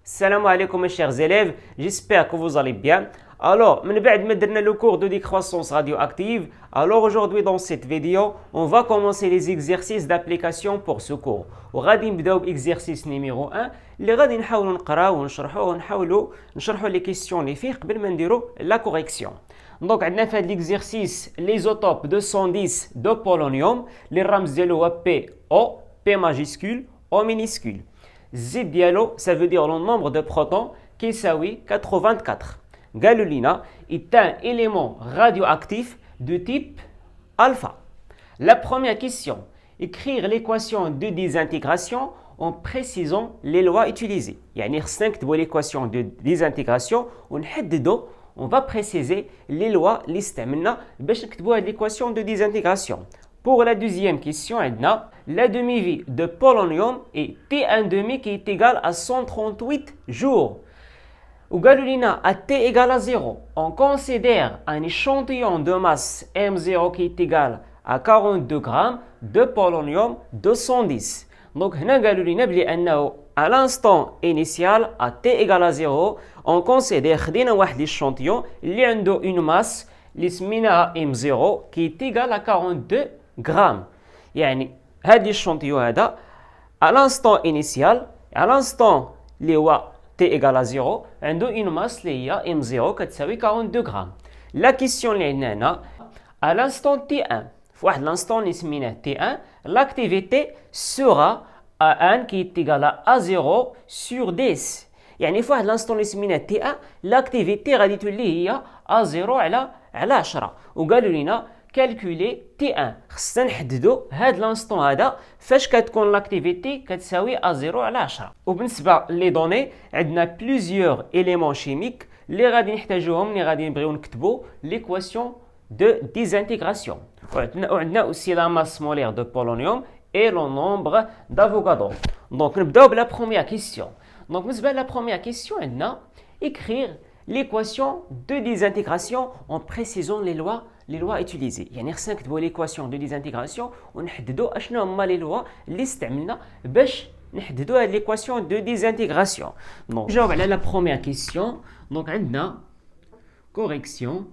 Salam alaikum mes chers élèves, j'espère que vous allez bien. Alors, من بعد ما درنا le cours de décroissance radioactive, alors aujourd'hui dans cette vidéo, on va commencer les exercices d'application pour ce cours. وغادي نبداو بexercice numéro 1 اللي غادي نحاولوا نقراو ونشرحوه ونحاولوا نشرحوا les questions اللي فيه قبل ما نديروا la correction. Donc عندنا في هذا l'exercice l'isotope 210 de polonium اللي الرمز ديالو هو PO, P majuscule, O minuscule. Z dialo, ça veut dire le nombre de protons qui est 84. Galulina est un élément radioactif de type alpha. La première question, écrire l'équation de désintégration en précisant les lois utilisées. Il y a 5 de l'équation de désintégration, on va préciser les lois listemna باش نكتبوا l'équation de désintégration. Pour la deuxième question, la demi-vie de polonium est T1,5 qui est égal à 138 jours. Ou galulina à T égale à 0, on considère un échantillon de masse M0 qui est égal à 42 grammes de polonium 210. Donc, à l'instant initial, à T égale à 0, on considère un échantillon qui a une masse M0 qui est égal à 42 grammes. يعني هذا l'échantillon هذا à l'instant initial à l'instant اللي هو t égale à 0 عنده une masse اللي هي m0 كتساوي 42 grammes. La question اللي عندنا هنا à l'instant t1 في واحد l'instant اللي سميناه t1 l'activité sera à 1 qui est égal à 0 sur 10. يعني في واحد l'instant اللي سميناه t1 l'activité غادي تولي هي a0 على 10 وقالوا لنا calculer T1 خصنا نحددوا هاد لانستون هذا فاش كتكون لاكتيفيتي كتساوي A0 على 10 وبالنسبه لي دوني عندنا بليزيور éléments chimiques اللي غادي نحتاجوهم اللي غادي نبغيو نكتبوا l'équation de désintégration وعندنا aussi la masse molaire de polonium et le nombre d'Avogadro. Donc نبداو بلا première question. Donc بالنسبه لا première question عندنا écrire l'équation de désintégration en précisant les lois utilisées. يعني خصنا نكتبوا l'équation de désintégration ونحددوا اشنو هما les lois اللي استعملنا باش نحددوا هاد l'équation de désintégration. Donc نجاوب على la première question. Donc عندنا correction.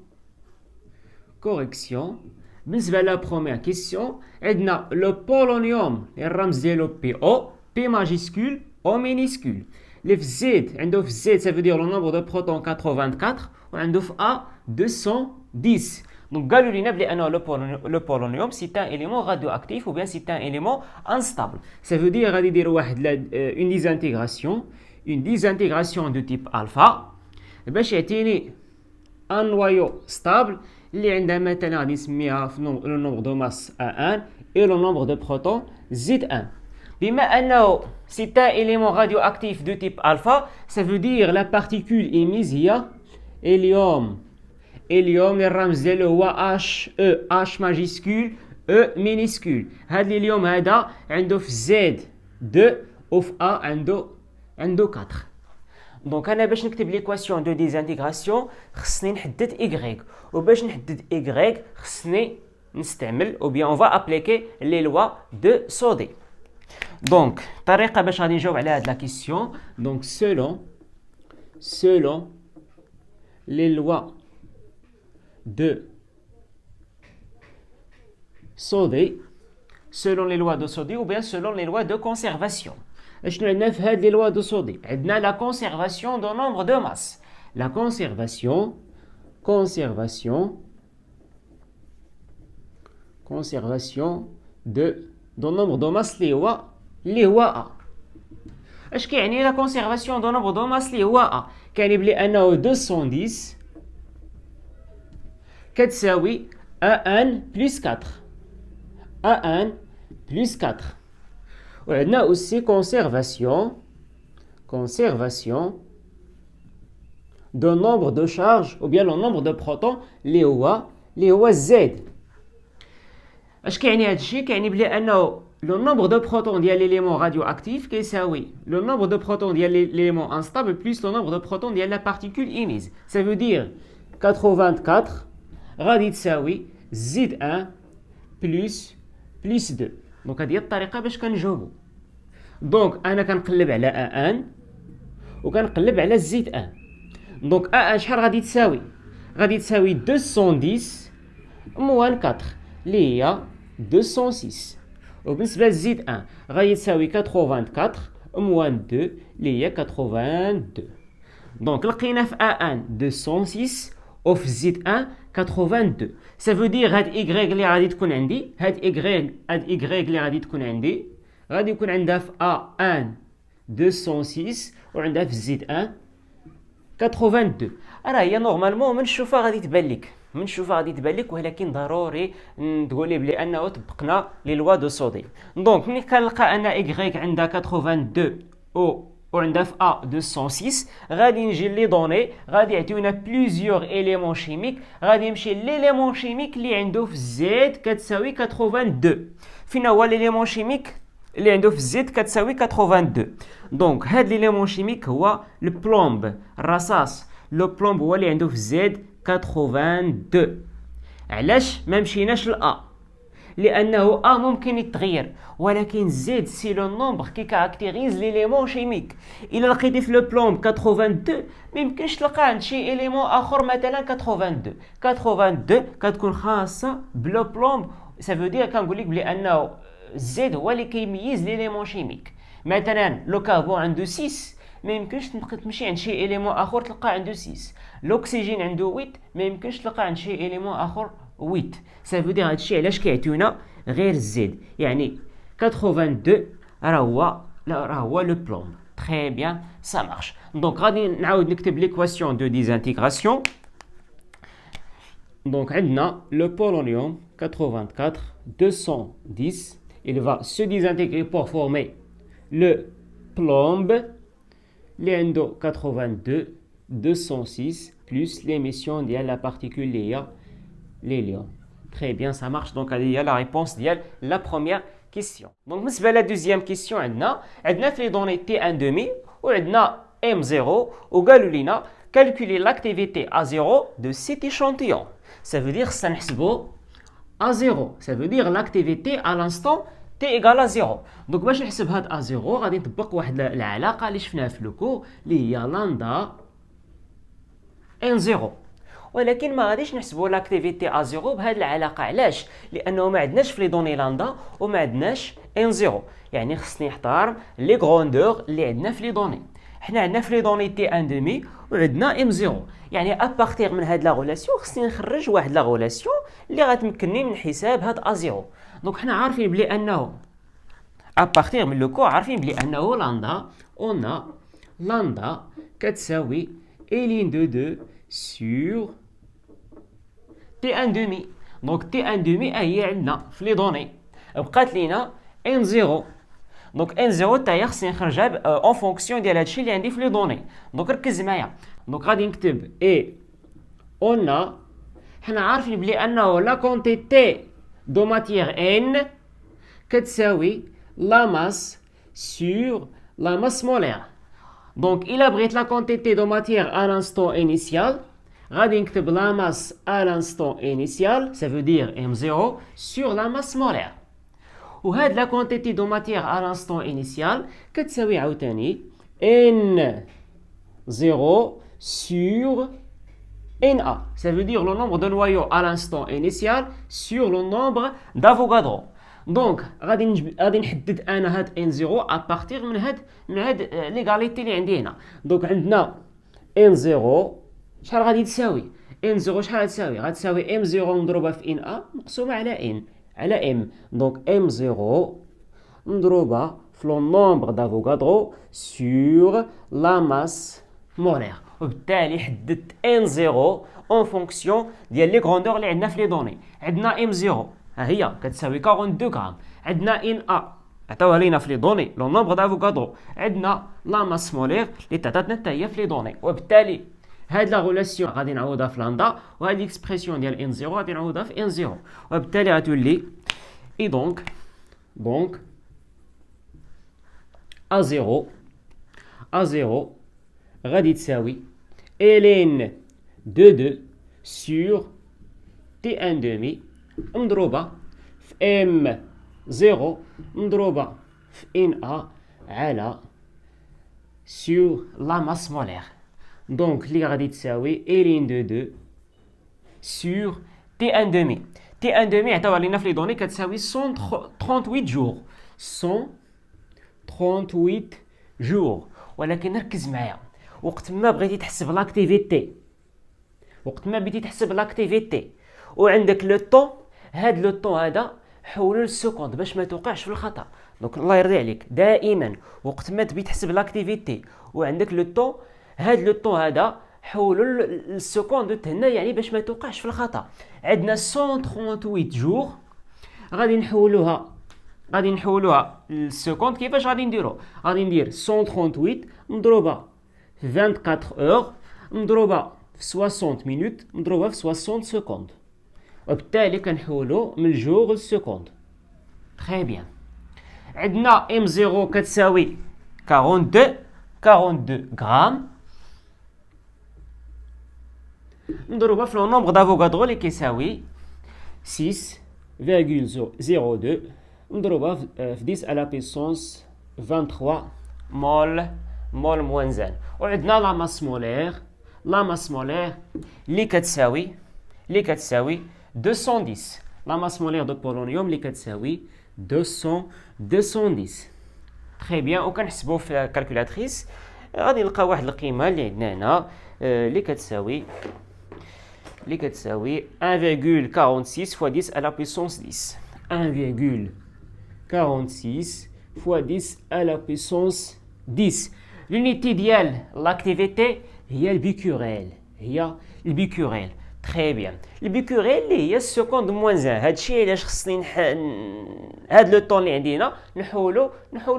بالنسبه لا première question عندنا le polonium الرمز ديالو PO, P majuscule, O minuscule. Les Z, ça veut dire le nombre de protons 84 ou A 210. Donc, le polonium, c'est un élément radioactif ou bien c'est un élément instable. Ça veut dire une désintégration de type alpha. Il un noyau stable اللي عندها مثلا غادي نسميها le nombre de masse A1 et le nombre de protons Z1. بما أنه c'est un élément radioactif de type alpha, ça veut dire la particule émise هي hélium. الرمز ديالو هو H majuscule E minuscule. هذا الهيليوم هذا عنده في Z 2 وفي A عنده 4. دونك انا باش نكتب ليكواسيون دو ديزانتيغراسيون خصني نحدد Y وباش نحدد Y خصني نستعمل ou bien on va appliquer les lois de Sodé. Donc, الطريقة باش غادي نجاوب على هاد لا question. Donc, selon les lois de Sodé, ou bien selon les lois de conservation. اشنو عندنا في هاد les lois de Sodé؟ عندنا la conservation d'un nombre de masse. La conservation d'un nombre de masse اللي هو A. اش كيعني لا كونسيرفاسيون دو نومبر دو ماس اللي هو A؟ كيعني بلي انه 210 كتساوي A1 plus 4 وعندنا aussi conservation de nombre de charges ou bien le nombre de protons اللي هو Z. اش كيعني هادشي؟ كيعني بلي انه le nombre de protons ديال l'élément radioactif كيساوي le nombre de protons ديال l'élément instable plus le nombre de protons ديال la particule émise. Ça veut dire 84 غادي تساوي Z1 plus 2. دونك هذه هي الطريقه باش كنجاوبوا. دونك انا كنقلب على A1 وكنقلب على زيد 1. دونك A1 شحال غادي تساوي؟ غادي تساوي 210 موان 4 اللي هي 206. وبالنسبة لزيد 1 غادي تساوي 84 موان 2 اللي هي 82. دونك لقينا في A1 206 وفي زيد 1 82. Ça veut dire هاد Y اللي غادي تكون عندي، هاد Y اللي غادي تكون عندي غادي يكون عندها في A1 206 وعندها في زيد 1 82. راه هي نورمالمون من نشوفها غادي تبان لك، ولكن ضروري تقولي بلي انه طبقنا لي لوا دو سودي. دونك ملي كنلقى ان Y عندها 82 وعندها في A 206 غادي نجي لي دوني غادي يعطيونا بليزيور إليمون شيميك. غادي نمشي ليليمون شيميك اللي عنده في زد كتساوي 82. فين هو ليليمون شيميك اللي عنده في زد كتساوي 82؟ دونك هاد ليليمون شيميك هو البلومب، الرصاص. لو بلومب هو اللي عنده في زد 82. علاش ما مشيناش لأ؟ لانه A ممكن يتغير، ولكن زد سي لو نومبر كي كاركتيريز ليليمون شيميك. الا لقيتي في لو بلومب 82 ما يمكنش تلقى عند شي اليمون اخر مثلا 82 كتكون خاصه بلو بلومب. سافو دير كنقول لك بلي انه زد هو اللي كيميز ليليمون شيميك. مثلا لو كاربون عنده 6 ما يمكنش تمشي عند شي اليمون اخر تلقى عنده 6. الاكسجين عنده 8 ما يمكنش تلقى عند شي اليمون اخر 8. سافو دير هادشي علاش كيعطيونا غير زد، يعني 82 راه هو لو بلومب. تري بيان سا مارش. دونك غادي نعاود نكتب ليكواسيون دو ديزانتيغراسيون. دونك عندنا لو polonium 84 210 il va se désintégrer pour former le plombe اللي عنده 82 206 plus l'émission ديال la particule اللي هي l'hélium. Très bien, ça marche. Donc, il y a la réponse de la première question. Donc, بالنسبة la deuxième question, عندنا في les données T1,5 وعندنا M0 وقالوا لنا calculer l'activité A0 de cet échantillon. Ça veut dire ça نحسبوا A0. Ça veut dire l'activité à l'instant T égale à 0. Donc, باش نحسب هاد A0 غادي نطبق واحد العلاقة اللي شفناها في لوكو اللي هي لاندا N0. ولكن ما غاديش نحسبوا لاكتيفيتي A0 بهذه العلاقه. علاش؟ لانه ما عندناش في لي دوني لاندا وما عندناش N0. يعني خصني نحترم لي غروندور اللي عندنا في لي دوني. حنا عندنا في لي دوني T1,5 وعندنا M0. يعني ابارتيغ من هاد لا غولاسيون خصني نخرج واحد لا غولاسيون اللي غتمكنني من حساب هاد A0. دونك حنا عارفين بلي انه ابارتيغ من لو كو عارفين بلي انه لاندا كتساوي لين دو 2 sur T1,5. Donc T1,5 هي عندنا في لي دوني بقات لينا N0. دونك N0 حتى هي خصني نخرجها اون فونكسيون ديال هادشي اللي عندي في لي دوني. دونك ركز معايا. دونك غادي نكتب حنا عارفين بلي انه لا كونتيتي دو ماتيير N كتساوي لا ماس سور لا ماس مولير. Donc, il a pris la quantité de matière à l'instant initial. غادي نكتب la masse à l'instant initial, ça veut dire M0 sur la masse molaire. وهاد la quantité de matière à l'instant initial كتساوي عاوتاني N0 sur Na. Ça veut dire le nombre de noyaux à l'instant initial sur le nombre d'Avogadro. دونك غادي نحدد انا هاد N0 ابارتيغ من هاد ليغاليتي اللي عندي هنا. دونك عندنا N0 شحال غادي تساوي؟ N0 شحال غتساوي؟ غتساوي M0 مضروبه في Na مقسومه على M. دونك M0 مضروبه في لو نومبر دافوغادرو سور لا ماس مولير. وبالتالي حددت N0 اون فونكسيون ديال لي غروندور اللي عندنا في لي دوني. عندنا M0 ها هي كتساوي 42 غرام. عندنا Na عطاوها لينا في لي دوني لو نومبر دافوغادرو. عندنا لا ماس مولير اللي تعطاتنا حتى هي في لي دوني. وبالتالي هاد لا غولاسيون غادي نعوضها في لاندا وهاد ليكسبرسيون ديال N0 غادي نعوضها في N0. وبالتالي غتولي اي دونك A0 غادي تساوي ln 2 sur T1,5 مضروبة في M0 مضروبة في Na على sur la masse molaire. Donc, اللي غادي تساوي ln de 2 sur T1 demi. T1 demi عطاوها لينا في لي دوني كتساوي 138 جور. 138 جور. ولكن ركز معايا، وقت ما بغيتي تحسب لاكتيفيتي، وعندك لو طون، هاد لو طون هذا حولو للسكوند باش ما توقعش في الخطا. دونك الله يرضي عليك دائما وقت ما تبي تحسب لاكتيفيتي وعندك لو طون، هاد لو طون هذا حولو للسكوند هنا، يعني باش ما توقعش في الخطا. عندنا 138 جور غادي نحولوها للسكوند. كيفاش غادي نديرو؟ غادي ندير 138 مضروبه في 24 اور مضروبه في 60 مينوت مضروبه في 60 سكوند، وبالتالي كنحولو من الجور للسكوند. تري بيان. عندنا ام 0 كتساوي 42 غرام مضروبه في لو نومبر دافوغادرو اللي كيساوي 6,02 مضروبه في 10 على بيسونس 23 مول موانزان. وعندنا لا ماس مولير اللي كتساوي 210. لا ماس مولير دو بولونيوم اللي كتساوي 210. تري بيان. وكنحسبوا في الكالكولاتريس غادي نلقى واحد القيمه اللي عندنا هنا اللي كتساوي 1,46 fois 10 à la puissance 10. 1,46 fois 10 à la puissance 10. L'unité ديال l'activité هي البيكوريل. تري بيان. البيكوريل اللي هي السكوند موان 1. هادشي علاش خصني هاد لو طون اللي عندنا نحولو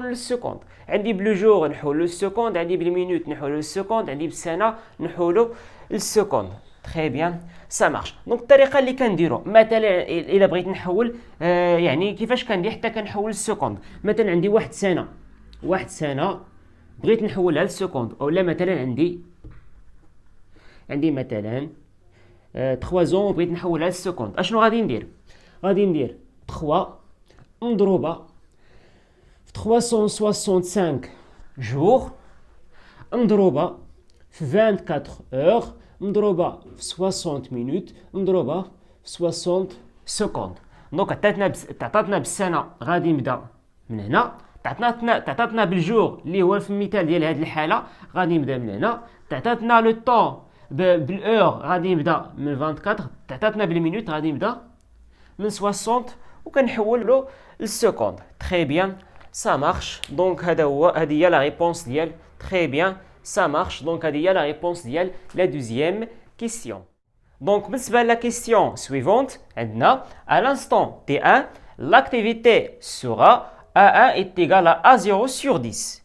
للسكوند. عندي بلو جور نحولو للسكوند، عندي بالمينوت نحولو للسكوند، عندي بالسنه نحولو للسكوند. تري بيان سا مارش. دونك الطريقه اللي كنديرو مثلا الا بغيت نحول يعني كيفاش كندير حتى كنحول للسكوند. مثلا عندي واحد سنه بغيت نحولها للسكوند، اولا مثلا عندي مثلا 3 زون بغيت نحولها للسكوند. اشنو غادي ندير 3 مضروبه في 365 جور مضروبه في 24 اور مضروبه في 60 مينوت مضروبه في 60 سكوند. دونك تعطاتنا بالسنه غادي نبدا من هنا، تعطاتنا بالجور اللي هو في المثال ديال هذه الحاله غادي نبدا من هنا، تعطاتنا لو طون بالاور غادي نبدا من 24، تعطاتنا بالمينوت غادي نبدا من 60 وكنحولو للسكوند. تري بيان سا مارش. دونك هذه هي لا ريبونس ديال تري بيان ça marche. Donc هذه هي la réponse ديال la deuxième question. Donc بالنسبة la question suivante عندنا à l'instant T1 l'activité sera A1 est égal à A0 sur 10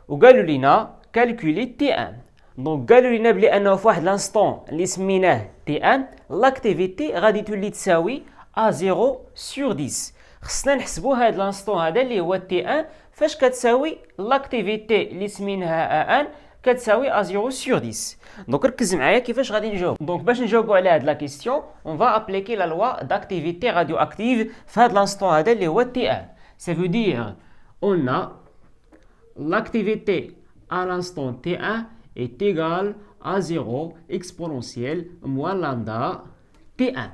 وقالوا لنا calculer T1. donc قالوا لنا بلي انه في واحد الانستون اللي سميناه T1 l'activité غادي تولي تساوي A0 sur 10. خصنا نحسبوا هذا الانستون هذا اللي هو T1 فاش كتساوي لاكتيفيتي اللي سميناها A1 كتساوي A0 sur 10. دونك ركز معايا كيفاش غادي نجاوب. دونك باش نجاوبوا على هاد لا كيسيون اون فا ابليكي لا لوا داكتيفيتي راديو اكتيف في هاد لانستون هذا اللي هو T1. ça veut dire on a l'activité à l'instant T1 est égale à 0 exponentielle moins lambda T1.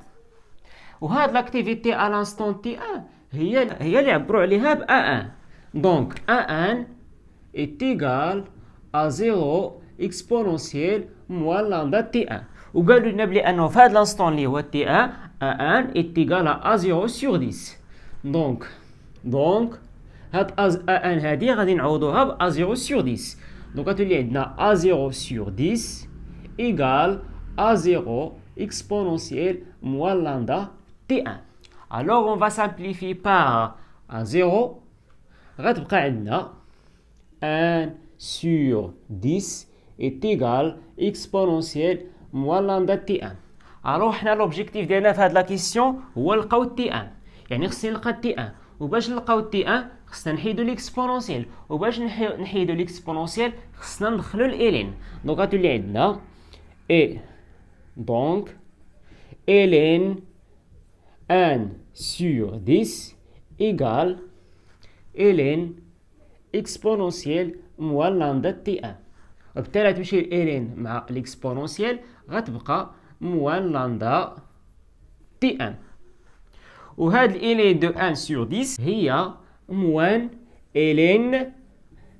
وهاد لاكتيفيتي à l'instant T1 هي اللي عبروا عليها ب A1. donc A1 est égal à 0 exponentielle moins lambda T1. وقالوا لنا بلي انه في هاد لانستون اللي هو T1 A1 est égal à A0 sur 10. donc هاد A1 هادي غادي نعوضوها ب A0 sur 10. donc غتولي عندنا A0 sur 10 égale A0 exponentielle moins lambda T1. alors on va simplifier par A0 غتبقى عندنا 1 sur 10 est égal exponentielle moins lambda T1. alors حنا l'objectif ديالنا في هاد لا كيسيون هو نلقاو T1. يعني خصني نلقى T1 وباش نلقاو T1 خصنا نحيدو ليكسبونونسيال وباش نحيدو ليكسبونونسيال خصنا ندخلو الالين. دونك غتولي عندنا اي دونك ln 1 sur 10 égale ln اكسبونونسيال موال لامدا تي ان. وبالتالي غتمشي الين مع الاكسبونونسيال غتبقى موال لامدا تي ان. وهاد الين دو 1 sur 10 هي موان الين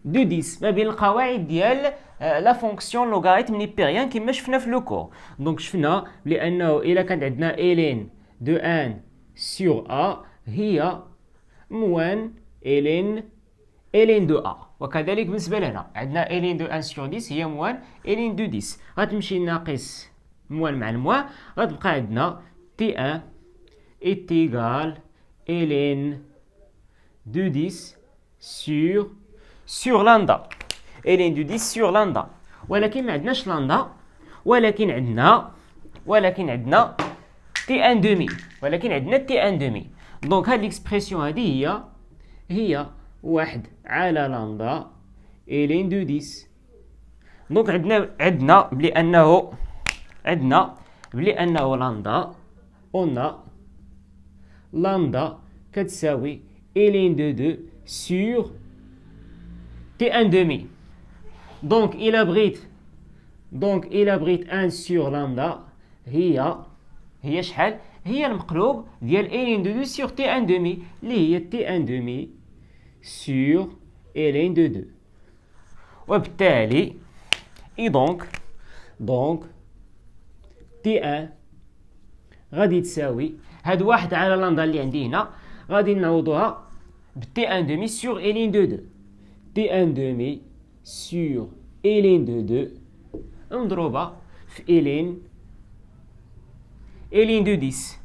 دو 10 ما بين القواعد ديال لا فونكسيون لوغاريتم نيبيريان كما شفنا في لو كور. دونك شفنا بانه الا كانت عندنا الين دو 1 sur a هي موان الين دو a. وكذلك بالنسبه لهنا عندنا الين دو 1 sur 10 هي موان الين دو 10. غتمشي ناقص موان مع الموان غتبقى عندنا تي 1 est égal ln de 10 sur lambda. ln de 10 sur lambda. ولكن ما عندناش لامدا، ولكن عندنا تي ان دومي، ولكن عندنا تي ان دومي. دونك هاد ليكسبرسيون هادي هي 1 على لامدا ln de 10. دونك عندنا بلأنه لامدا قلنا lambda كتساوي ln de 2 sur t1 demi. donc إلا بغيت 1 sur lambda هي شحال؟ هي المقلوب ديال ln de 2 sur t1 demi اللي هي t1 demi sur ln de 2. وبالتالي donc t1 غادي تساوي هاد 1 على لامدا اللي عندي هنا غادي نعوضوها بتي ان دومي سور الين دو 2. تي ان دومي سور الين دو 2 مضروبه في الين دو 10.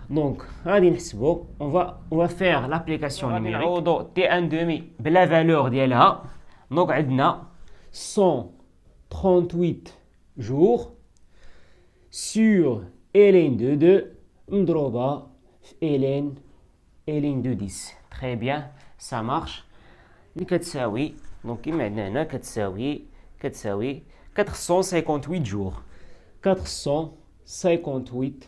دونك غادي نحسبو اون فا فير لابليكاسيون نيميريك. نعوضو تي ان دومي بلا فالور ديالها. دونك عندنا 138 جور سور الين دو 2 مضروبة في الين دو 10. تري بيان سا مارش. اللي كتساوي دونك كيما عندنا هنا كتساوي 458 جور. 458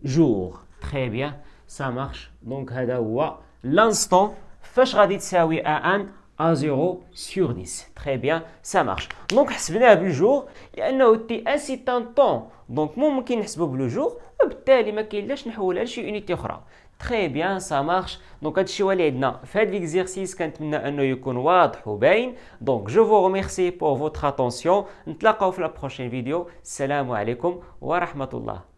جور. تري بيان سا مارش. دونك هذا هو لانستون فاش غادي تساوي ان à 0 sur 10. Très bien, ça marche. Donc, حسبناه بالجور لأنه تي ان سي ان طون. دونك ممكن نحسبو بالجور وبالتالي ما كاينلاش نحولها لشي يونيتي أخرى. تري بيان سا مارش. دونك هادشي هو اللي عندنا في هاد ليكزيرسيس. كنتمنى أنه يكون واضح وباين. دونك جو فو ريميرسي بور فوتر اتونسيون. نتلاقاو في لا بروشين فيديو. السلام عليكم ورحمة الله.